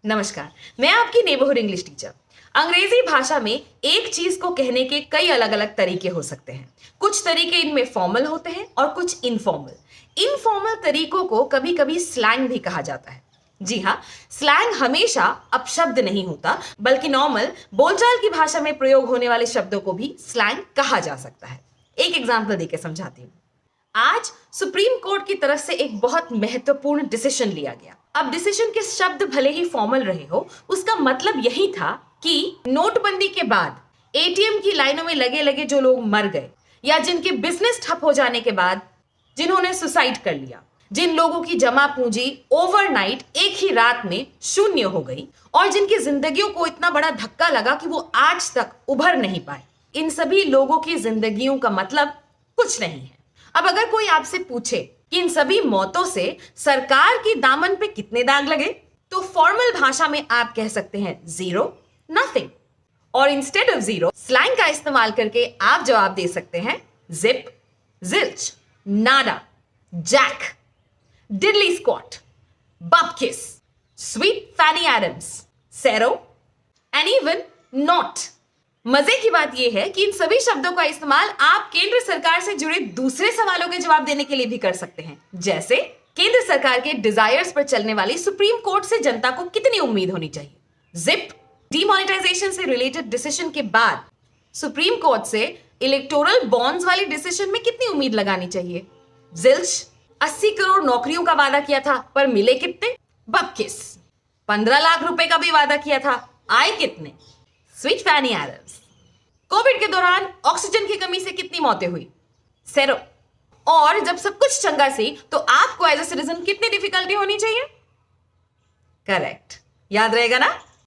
नमस्कार, मैं आपकी नेबरहुड इंग्लिश टीचर। अंग्रेजी भाषा में एक चीज को कहने के कई अलग अलग तरीके हो सकते हैं। कुछ तरीके इनमें फॉर्मल होते हैं और कुछ इनफॉर्मल। इनफॉर्मल तरीकों को कभी कभी स्लैंग भी कहा जाता है। जी हाँ, स्लैंग हमेशा अपशब्द नहीं होता, बल्कि नॉर्मल बोलचाल की भाषा में प्रयोग होने वाले शब्दों को भी स्लैंग कहा जा सकता है। एक एग्जाम्पल देकर समझाती हूँ। आज सुप्रीम कोर्ट की तरफ से एक बहुत महत्वपूर्ण डिसीजन लिया गया। अब डिसीजन के शब्द भले ही फॉर्मल रहे हो, उसका मतलब यही था कि नोटबंदी के बाद एटीएम की लाइनों में लगे लगे जो लोग मर गए, या जिनके बिजनेस ठप हो जाने के बाद जिन्होंने सुसाइड कर लिया, जिन लोगों की जमा पूंजी ओवरनाइट एक ही रात में शून्य हो गई और जिनकी जिंदगियों को इतना बड़ा धक्का लगा कि वो आज तक उभर नहीं पाए, इन सभी लोगों की जिंदगियों का मतलब कुछ नहीं है। अब अगर कोई आपसे पूछे कि इन सभी मौतों से सरकार की दामन पे कितने दाग लगे, तो फॉर्मल भाषा में आप कह सकते हैं जीरो, नथिंग। और इंस्टेड ऑफ जीरो स्लैंग का इस्तेमाल करके आप जवाब दे सकते हैं zip, zilch, nada, jack, diddly squat, bupkis, sweet Fanny Adams, zero and even nought. मजे की बात यह है कि इन सभी शब्दों का इस्तेमाल आप केंद्र सरकार से जुड़े दूसरे सवालों के जवाब देने के लिए भी कर सकते हैं। जैसे केंद्र सरकार के डिजायर्स पर चलने वाली सुप्रीम कोर्ट से जनता को कितनी उम्मीद होनी चाहिए। जिप, डीमोनेटाइजेशन से रिलेटेड डिसीजन के बाद सुप्रीम कोर्ट से इलेक्टोरल बॉन्ड्स वाली डिसीजन में कितनी उम्मीद लगानी चाहिए। जिल्च, 80 करोड़ नौकरियों का वादा किया था पर मिले कितने। बपकिस, 15 लाख रुपए का भी वादा किया था, आए कितने। स्वीट फैनी एडम्स, कोविड के दौरान ऑक्सीजन की कमी से कितनी मौतें हुई। सेरो, और जब सब कुछ चंगा सी तो आपको एज ए सिटीजन कितनी डिफिकल्टी होनी चाहिए। करेक्ट, याद रहेगा ना।